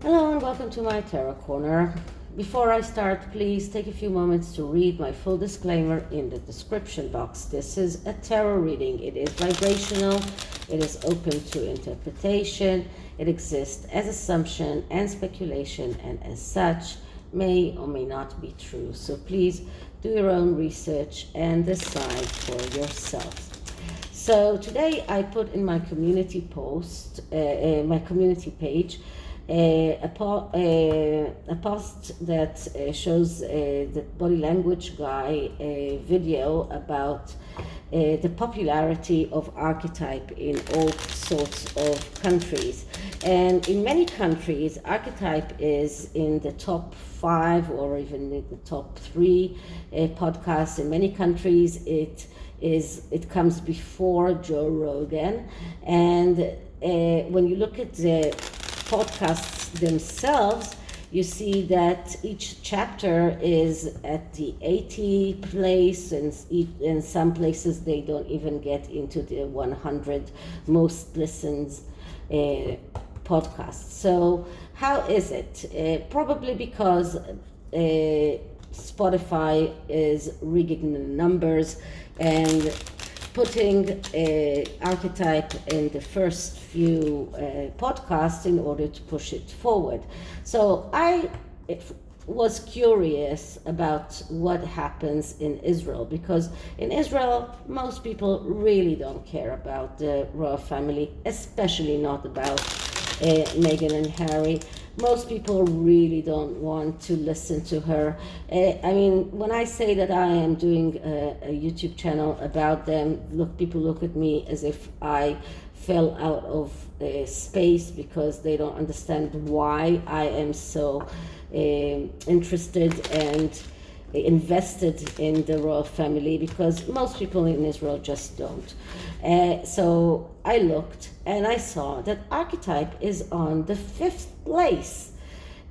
Hello and welcome to my Tarot Corner. Before I start, please take a few moments to read my full disclaimer in the description box. This is a tarot reading. It is vibrational. It is open to interpretation. It exists as assumption and speculation, and as such may or may not be true. So please do your own research and decide for yourself. So today I put in my community post, my community page, a post that shows the body language guy video about the popularity of archetype in all sorts of countries. And in many countries, archetype is in the top 5 or even in the top 3 podcasts. In many countries, it comes before Joe Rogan. And when you look at the podcasts themselves, you see that each chapter is at the 80 place, and in some places they don't even get into the 100 most listened podcasts. So how is it? Probably because Spotify is rigging the numbers and putting archetype in the first few podcasts in order to push it forward. So I was curious about what happens in Israel, because in Israel most people really don't care about the royal family, especially not about Meghan and Harry. Most people really don't want to listen to her. I mean, when I say that I am doing a YouTube channel about them, people look at me as if I fell out of space, because they don't understand why I am so interested and invested in the royal family, because most people in Israel just don't. So I looked and I saw that archetype is on the 5th place.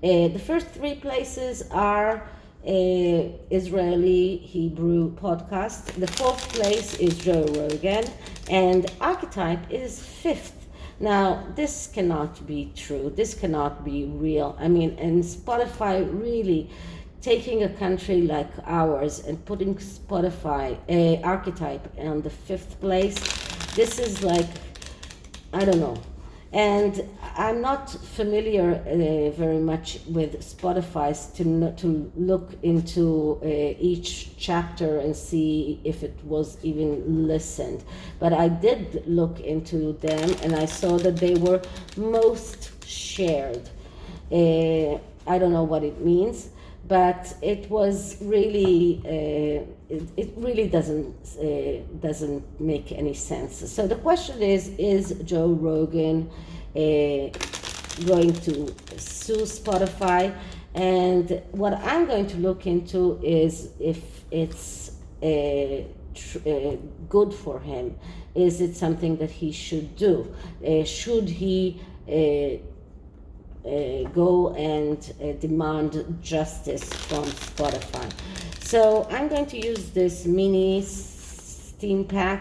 The first 3 places are Israeli Hebrew podcast. The 4th place is Joe Rogan, and archetype is 5th. Now, this cannot be true. This cannot be real. I mean, and Spotify really taking a country like ours and putting Spotify archetype on the 5th place, this is like, I don't know. And I'm not familiar very much with Spotify's to look into each chapter and see if it was even listened. But I did look into them, and I saw that they were most shared. I don't know what it means, but it was really it really doesn't make any sense. So the question is Joe Rogan going to sue Spotify? And what I'm going to look into is if it's good for him. Is it something that he should do? Should he go and demand justice from Spotify? So I'm going to use this mini STEAMPUNK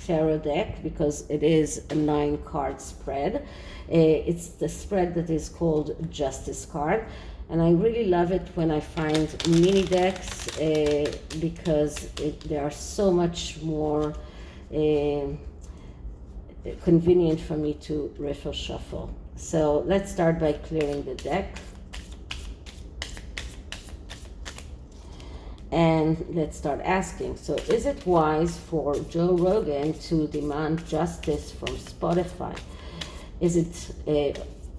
tarot deck, because it is a 9-card spread. It's the spread that is called Justice card, and I really love it when I find mini decks because they are so much more convenient for me to riffle shuffle. So let's start by clearing the deck. And let's start asking. So is it wise for Joe Rogan to demand justice from Spotify? Is it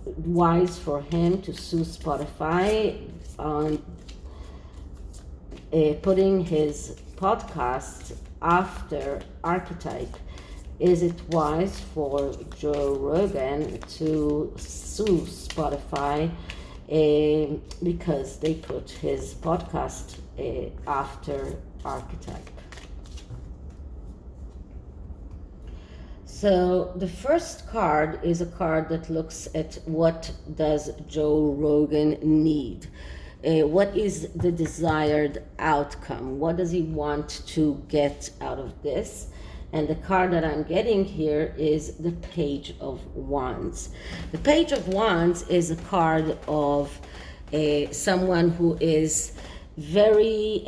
wise for him to sue Spotify on putting his podcast after archetype? Is it wise for Joe Rogan to sue Spotify because they put his podcast after archetype? So the first card is a card that looks at what does Joe Rogan need. What is the desired outcome? What does he want to get out of this? And the card that I'm getting here is the Page of Wands. The Page of Wands is a card of someone who is very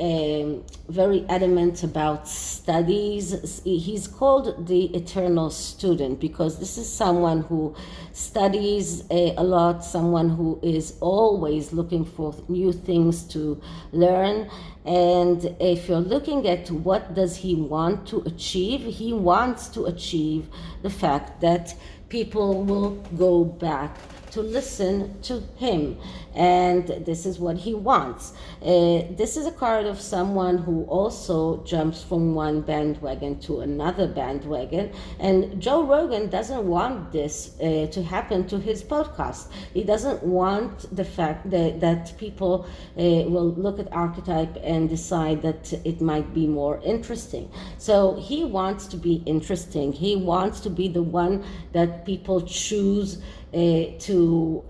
adamant about studies. He's called the eternal student because this is someone who studies a lot, someone who is always looking for new things to learn. And if you're looking at what does he want to achieve, he wants to achieve the fact that people will go back to listen to him, and this is what he wants. This is a card of someone who also jumps from one bandwagon to another bandwagon, and Joe Rogan doesn't want this to happen to his podcast. He doesn't want the fact that people will look at archetype and decide that it might be more interesting. So he wants to be interesting. He wants to be the one that people choose to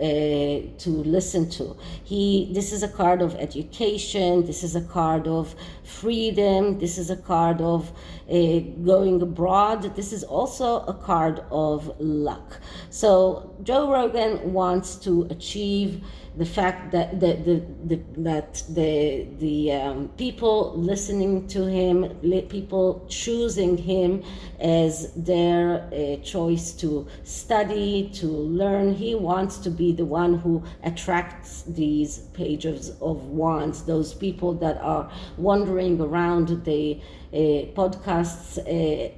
listen to. This is a card of education. This is a card of freedom. This is a card of going abroad. This is also a card of luck. So Joe Rogan wants to achieve the fact that the people listening to him, people choosing him as their choice to study, to learn. He wants to be the one who attracts these pages of wands, those people that are wandering around the podcasts,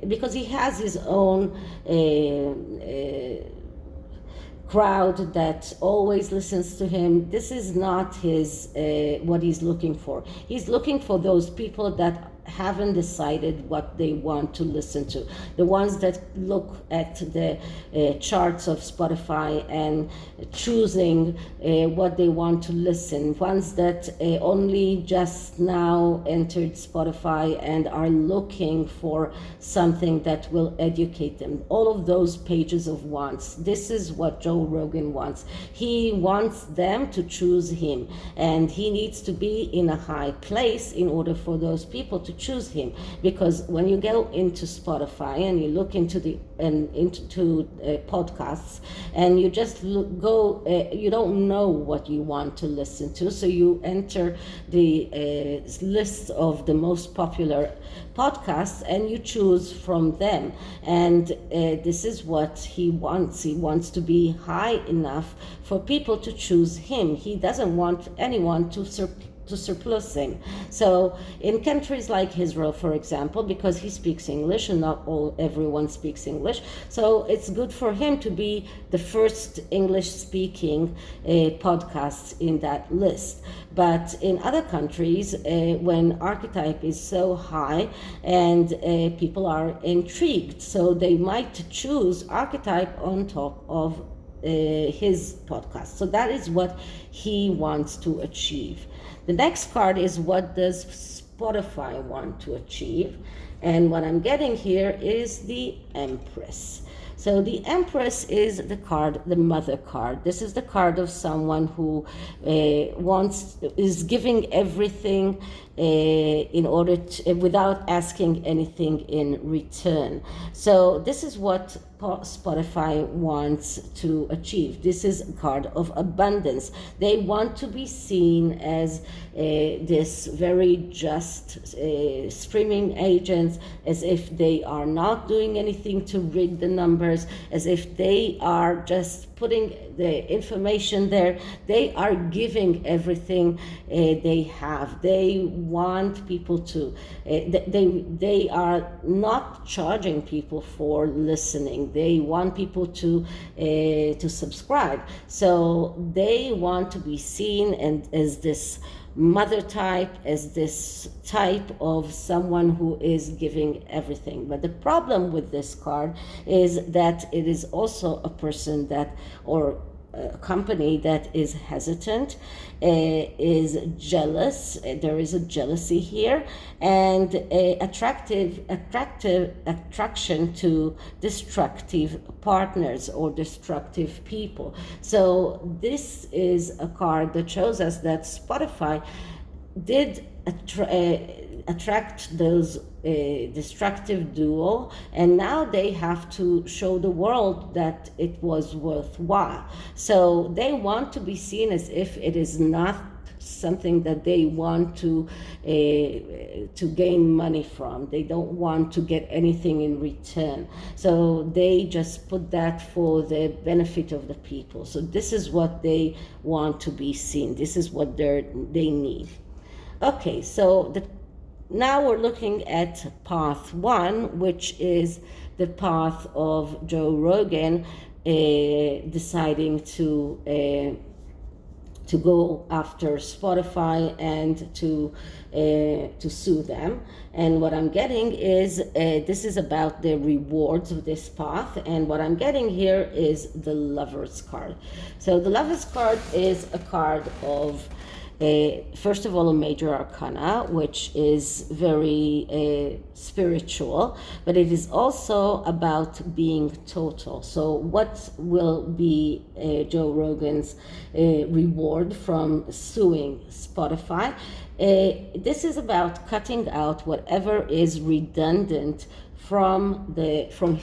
because he has his own crowd that always listens to him. This is not his what he's looking for. He's looking for those people that haven't decided what they want to listen to, the ones that look at the charts of Spotify and choosing what they want to listen, ones that only just now entered Spotify and are looking for something that will educate them. All of those pages of wants. This is what Joe Rogan wants. He wants them to choose him, and he needs to be in a high place in order for those people to choose him. Because when you go into Spotify and you look into podcasts and you just go, you don't know what you want to listen to, so you enter the list of the most popular podcasts and you choose from them. And this is what he wants. He wants to be high enough for people to choose him. He doesn't want anyone to surplus him. So in countries like Israel, for example, because he speaks English and not everyone speaks English, so it's good for him to be the first English speaking podcast in that list. But in other countries, when archetype is so high and people are intrigued, so they might choose archetype on top of his podcast. So that is what he wants to achieve. The next card is, what does Spotify want to achieve? And what I'm getting here is the Empress. So the Empress is the card, the mother card. This is the card of someone who is giving everything in order to, without asking anything in return. So this is what Spotify wants to achieve. This is a card of abundance. They want to be seen as this very just streaming agents, as if they are not doing anything to rig the numbers, as if they are just putting the information there. They are giving everything they have. They want people to, they are not charging people for listening. They want people to subscribe. So they want to be seen and as this mother type, as this type of someone who is giving everything. But the problem with this card is that it is also a person that, or a company that is hesitant, is jealous. There is a jealousy here, and attraction to destructive partners or destructive people. So this is a card that shows us that Spotify did attract those destructive duo, and now they have to show the world that it was worthwhile. So they want to be seen as if it is not something that they want to gain money from. They don't want to get anything in return. So they just put that for the benefit of the people. So this is what they want to be seen. This is what they need. Okay, so now we're looking at path 1, which is the path of Joe Rogan deciding to go after Spotify and to sue them. And what I'm getting is this is about the rewards of this path, and what I'm getting here is the Lover's card. So the Lover's card is a card of first of all, a major arcana, which is very spiritual, but it is also about being total. So what will be Joe Rogan's reward from suing Spotify? This is about cutting out whatever is redundant from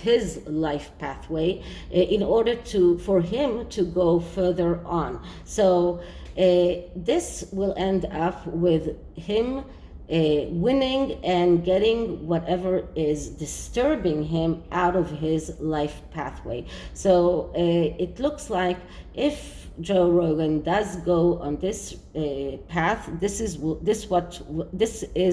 his life pathway in order for him to go further on. So this will end up with him winning and getting whatever is disturbing him out of his life pathway. So it looks like if Joe Rogan does go on this path, this is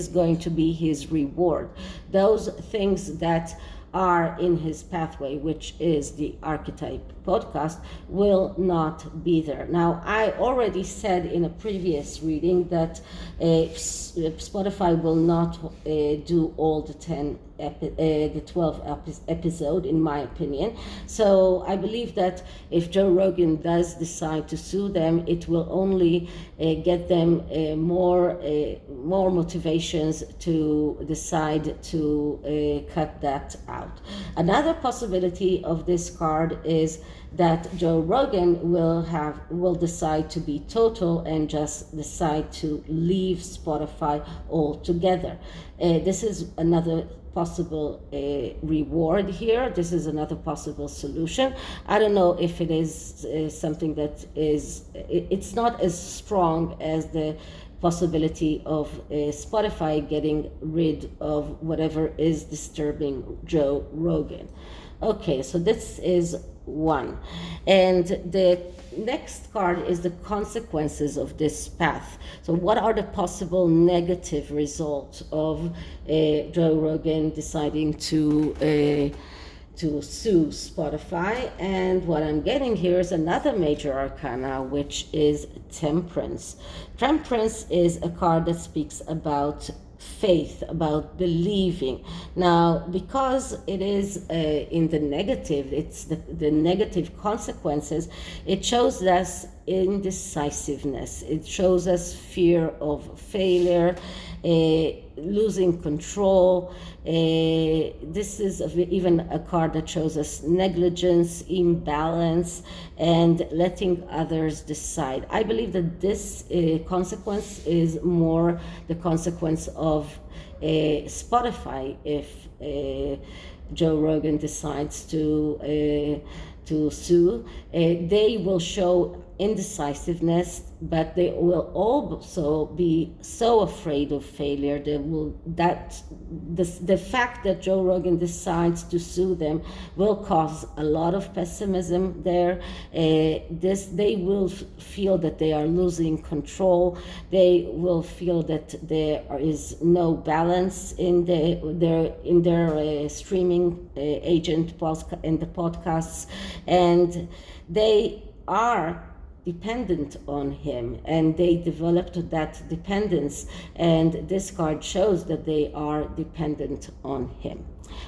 going to be his reward. Those things that are in his pathway, which is the Archetype podcast, will not be there. Now, I already said in a previous reading that Spotify will not do all the 12 episode, in my opinion. So I believe that if Joe Rogan does decide to sue them, it will only get them more motivations to decide to cut that out. Another possibility of this card is that Joe Rogan will decide to be total and just decide to leave Spotify altogether. This is another possible reward here. This is another possible solution. I don't know if it is something that it's not as strong as the possibility of Spotify getting rid of whatever is disturbing Joe Rogan. Okay, so this is one. And the next card is the consequences of this path. So what are the possible negative results of Joe Rogan deciding to sue Spotify? And what I'm getting here is another major arcana, which is Temperance. Temperance is a card that speaks about faith, about believing. Now, because it is in the negative, it's the negative consequences, it shows us indecisiveness. It shows us fear of failure, losing control. This is even a card that shows us negligence, imbalance, and letting others decide. I believe that this consequence is more the consequence of Spotify if Joe Rogan decides to sue. They will show indecisiveness, but they will also be so afraid of failure. The fact that Joe Rogan decides to sue them will cause a lot of pessimism there. They will feel that they are losing control. They will feel that there is no balance in their streaming agent in the podcasts, and they are dependent on him, and they developed that dependence, and this card shows that they are dependent on him.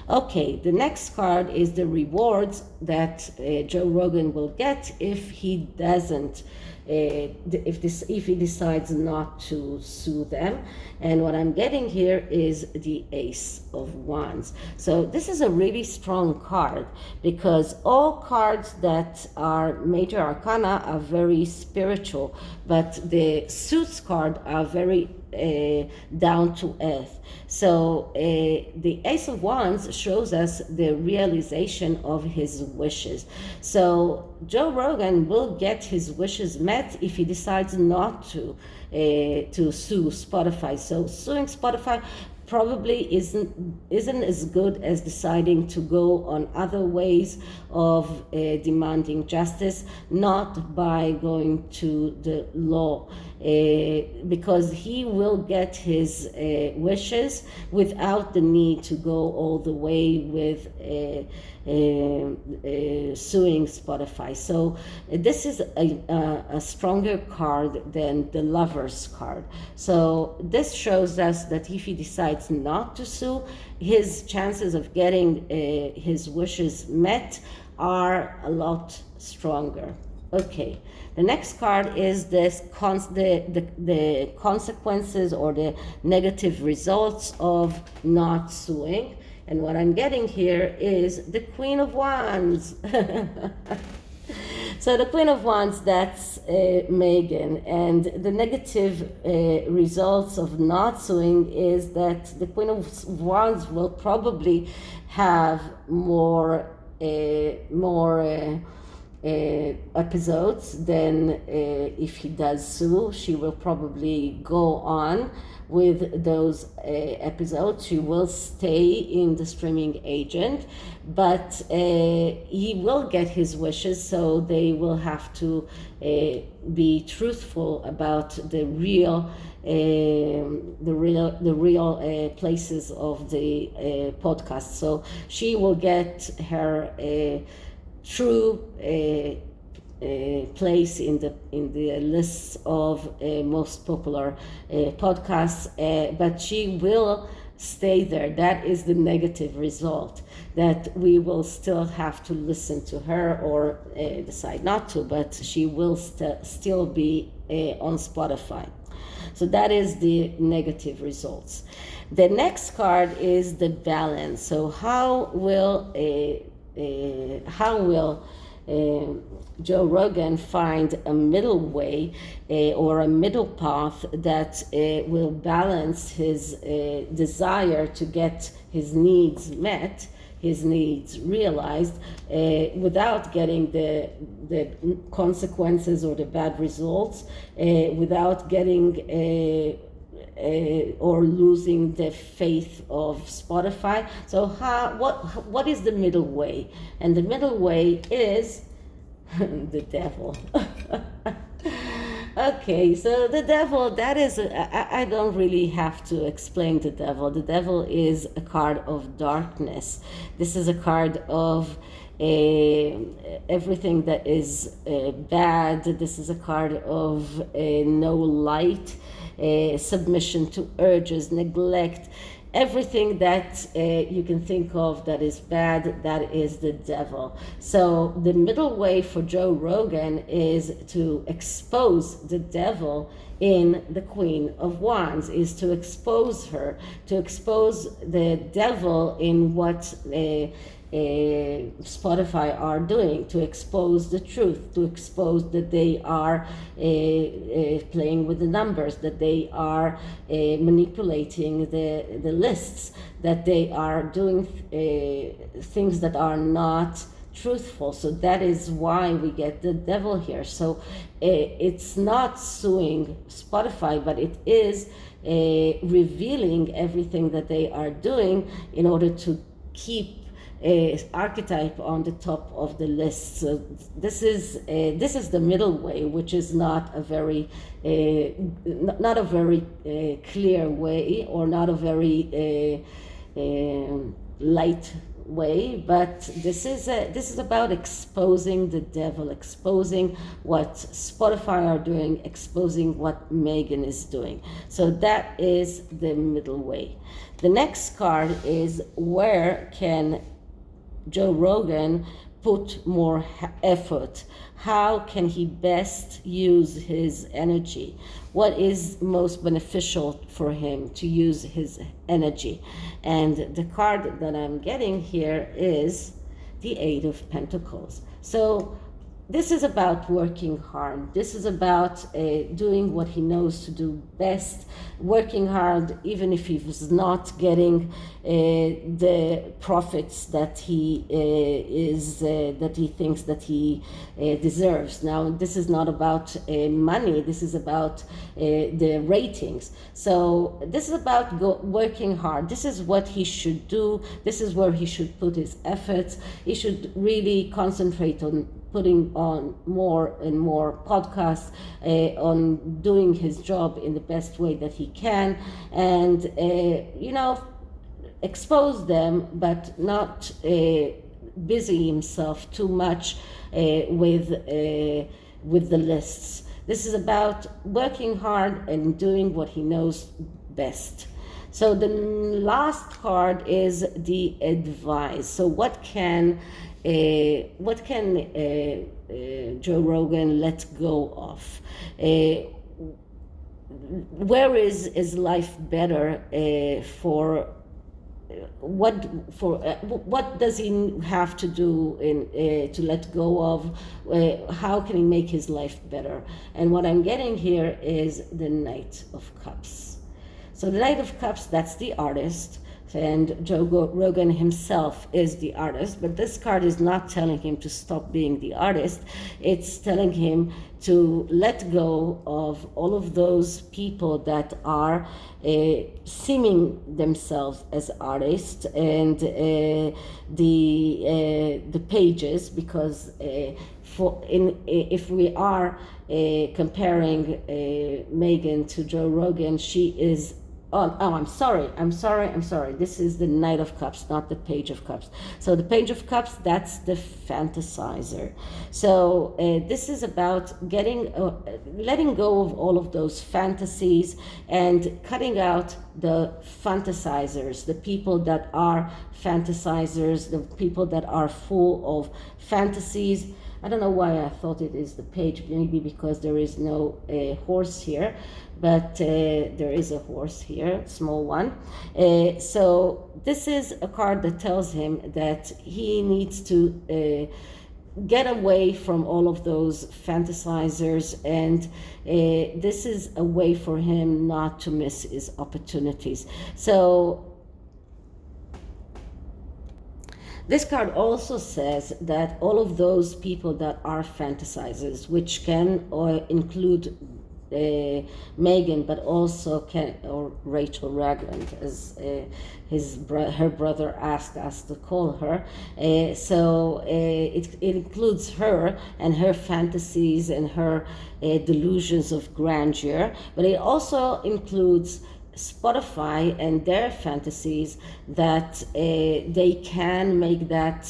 Okay, the next card is the rewards that Joe Rogan will get if he doesn't if he decides not to sue them. And what I'm getting here is the Ace of Wands. So this is a really strong card, because all cards that are major arcana are very spiritual, but the suits card are very down to earth. So the Ace of Wands shows us the realization of his wishes. So Joe Rogan will get his wishes met if he decides not to sue Spotify. So suing Spotify probably isn't as good as deciding to go on other ways of demanding justice, not by going to the law, because he will get his wishes without the need to go all the way with suing Spotify. So this is a stronger card than the Lover's card. So this shows us that if he decides not to sue, his chances of getting his wishes met are a lot stronger. Okay, the next card is the consequences or the negative results of not suing. And what I'm getting here is the Queen of Wands. So the Queen of Wands, that's Meghan. And the negative results of not suing is that the Queen of Wands will probably have more episodes than if he does sue. She will probably go on with those episodes. She will stay in the streaming agent, but he will get his wishes, so they will have to be truthful about the real places of the podcast. So she will get her true place in the lists of most popular podcasts, but she will stay there. That is the negative result, that we will still have to listen to her or decide not to, but she will still be on Spotify. So that is the negative results. The next card is the balance. So how will Joe Rogan find a middle way or a middle path that will balance his desire to get his needs met, his needs realized, without getting the consequences or the bad results, without getting or losing the faith of Spotify. So what is the middle way? And the middle way is the devil. Okay, so the devil, that is, I don't really have to explain the devil. The devil is a card of darkness. This is a card of everything that is bad. This is a card of no light, submission to urges, neglect, everything that you can think of that is bad, that is the devil. So the middle way for Joe Rogan is to expose the devil in the Queen of Wands, is to expose her, to expose the devil in what Spotify are doing, to expose the truth, to expose that they are playing with the numbers, that they are manipulating the lists, that they are doing things that are not truthful. So that is why we get the devil here. So it's not suing Spotify, but it is revealing everything that they are doing in order to keep archetype on the top of the list. So this is the middle way, which is not a very clear way, or not a very light way, but this is about exposing the devil, exposing what Spotify are doing, exposing what Meghan is doing. So that is the middle way. The next card is, where can Joe Rogan put more effort? How can he best use his energy? What is most beneficial for him to use his energy? And the card that I'm getting here is the Eight of Pentacles. So this is about working hard. This is about doing what he knows to do best, working hard even if he was not getting the profits that he that he thinks that he deserves. Now, this is not about money. This is about the ratings. So this is about working hard. This is what he should do. This is where he should put his efforts. He should really concentrate on putting on more and more podcasts, on doing his job in the best way that he can, and expose them, but not busy himself too much with the lists. This is about working hard and doing what he knows best. So the last card is the advice. So what can Joe Rogan let go of? Where is life better for? What does he have to do to let go of? How can he make his life better? And what I'm getting here is the Knight of Cups. So the Knight of Cups, that's the artist, and Joe Rogan himself is the artist, but this card is not telling him to stop being the artist. It's telling him to let go of all of those people that are seeming themselves as artists, and the pages, because if we are comparing Meghan to Joe Rogan, she is I'm sorry. This is the Knight of Cups, not the Page of Cups. So the Page of Cups, that's the fantasizer. So this is about letting go of all of those fantasies and cutting out the fantasizers, the people that are fantasizers, the people that are full of fantasies. I don't know why I thought it is the page, maybe because there is no horse here, but there is a horse here, small one. So this is a card that tells him that he needs to get away from all of those fantasizers, and this is a way for him not to miss his opportunities. So this card also says that all of those people that are fantasizers, which can include Meghan, but also or Rachel Ragland, as her brother asked us to call her. So it includes her and her fantasies and her delusions of grandeur, but it also includes Spotify and their fantasies that they can make that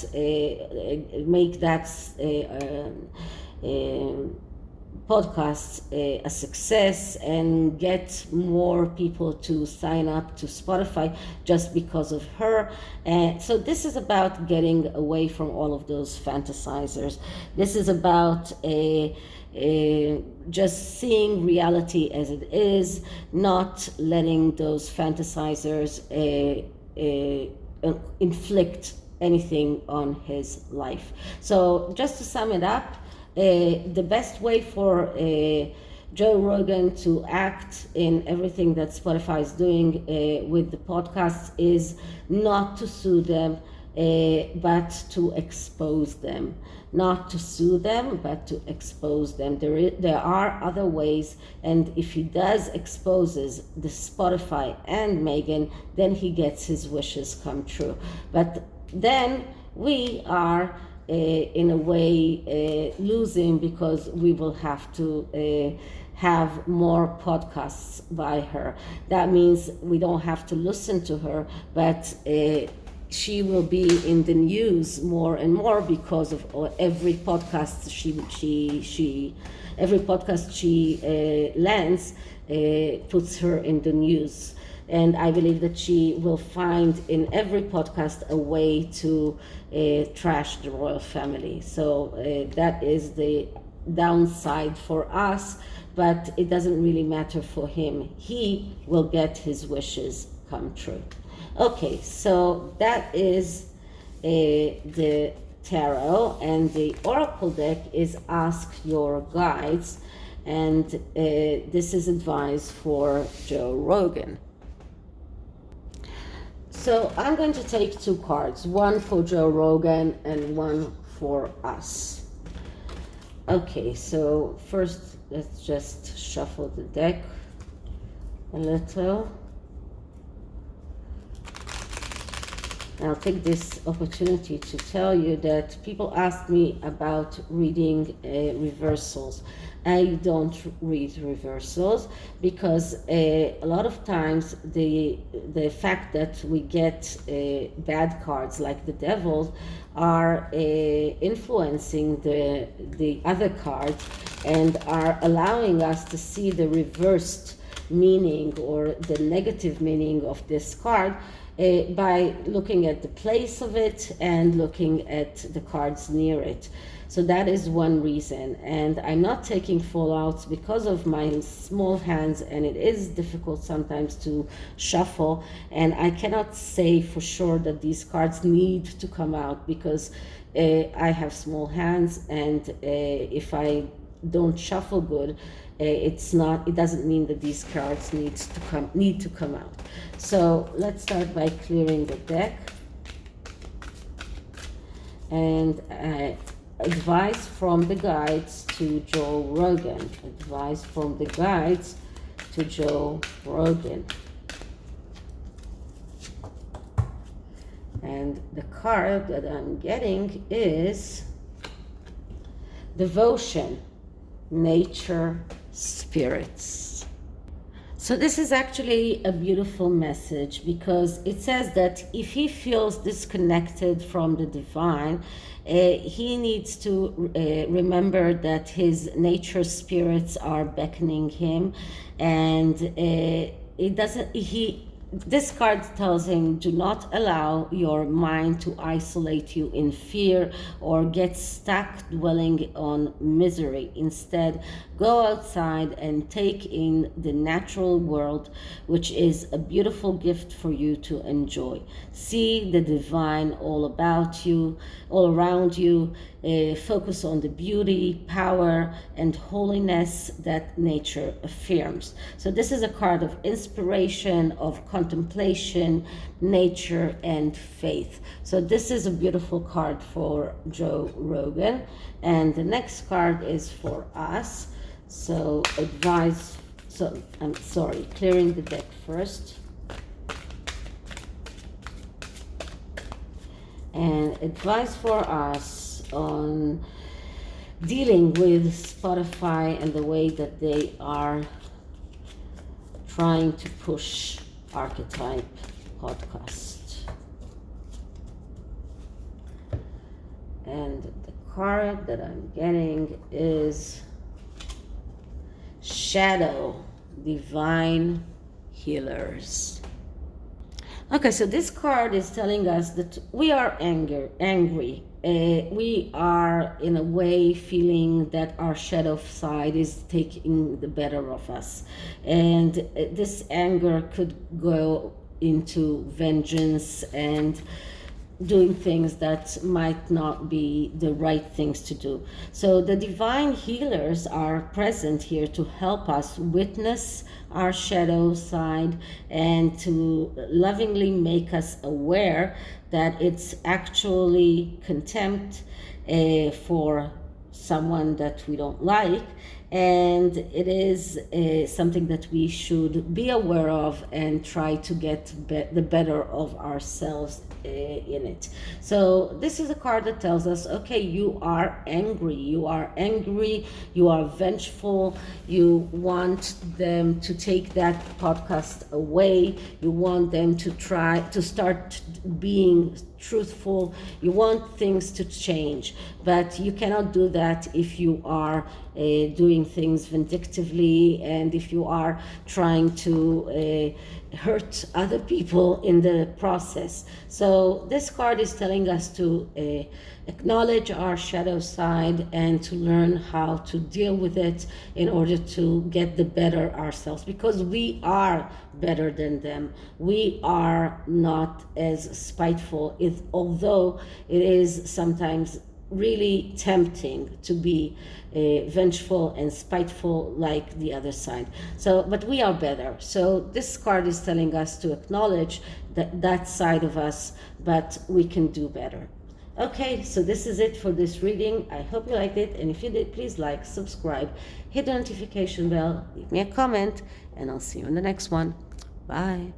podcasts a success and get more people to sign up to Spotify just because of her. So this is about getting away from all of those fantasizers. This is about just seeing reality as it is, not letting those fantasizers inflict anything on his life. So just to sum it up, the best way for Joe Rogan to act in everything that Spotify is doing with the podcasts is not to sue them, but to expose them. Not to sue them, but to expose them. There are other ways, and if he does exposes the Spotify and Meghan, then he gets his wishes come true. But then we are in a way losing, because we will have to have more podcasts by her. That means we don't have to listen to her, but she will be in the news more and more because of every podcast she lands puts her in the news. And I believe that she will find in every podcast a way to trash the royal family. So that is the downside for us, but it doesn't really matter for him. He will get his wishes come true. Okay, so that is the tarot, and the oracle deck is Ask Your Guides, and this is advice for Joe Rogan. So I'm going to take 2 cards, one for Joe Rogan and one for us. Okay, so first let's just shuffle the deck a little. I'll take this opportunity to tell you that people ask me about reading reversals. I don't read reversals because a lot of times the fact that we get bad cards like the devil are influencing the other cards and are allowing us to see the reversed meaning or the negative meaning of this card by looking at the place of it and looking at the cards near it. So that is one reason, and I'm not taking fallouts because of my small hands, and it is difficult sometimes to shuffle, and I cannot say for sure that these cards need to come out because I have small hands, and if I don't shuffle good, it doesn't mean that these cards need to come out. So let's start by clearing the deck, and advice from the guides to Joe Rogan. Advice from the guides to Joe Rogan. And the card that I'm getting is Devotion, Nature, Spirits. So this is actually a beautiful message because it says that if he feels disconnected from the divine, he needs to remember that his nature spirits are beckoning him, and this card tells him, do not allow your mind to isolate you in fear or get stuck dwelling on misery. Instead, go outside and take in the natural world, which is a beautiful gift for you to enjoy. See the divine all about you, all around you. Focus on the beauty, power, and holiness that nature affirms. So this is a card of inspiration, of contemplation, nature, and faith. So this is a beautiful card for Joe Rogan. And the next card is for us. So clearing the deck first. And advice for us on dealing with Spotify and the way that they are trying to push Archetype podcast. And the card that I'm getting is Shadow, Divine Healers. Okay, so this card is telling us that we are angry. We are, in a way, feeling that our shadow side is taking the better of us. And this anger could go into vengeance and doing things that might not be the right things to do. So the divine healers are present here to help us witness our shadow side and to lovingly make us aware that it's actually contempt for someone that we don't like, and it is something that we should be aware of and try to get the better of ourselves in it. So this is a card that tells us, okay, you are angry, you are vengeful, you want them to take that podcast away, you want them to try to start being truthful, you want things to change, but you cannot do that if you are doing things vindictively and if you are trying to hurt other people in the process. So this card is telling us to acknowledge our shadow side and to learn how to deal with it in order to get the better ourselves, because we are better than them. We are not as spiteful, although it is sometimes really tempting to be vengeful and spiteful like the other side. So, but we are better. So this card is telling us to acknowledge that side of us, but we can do better. Okay, so this is it for this reading. I hope you liked it, and if you did, please like, subscribe, hit the notification bell, leave me a comment, and I'll see you in the next one. Bye.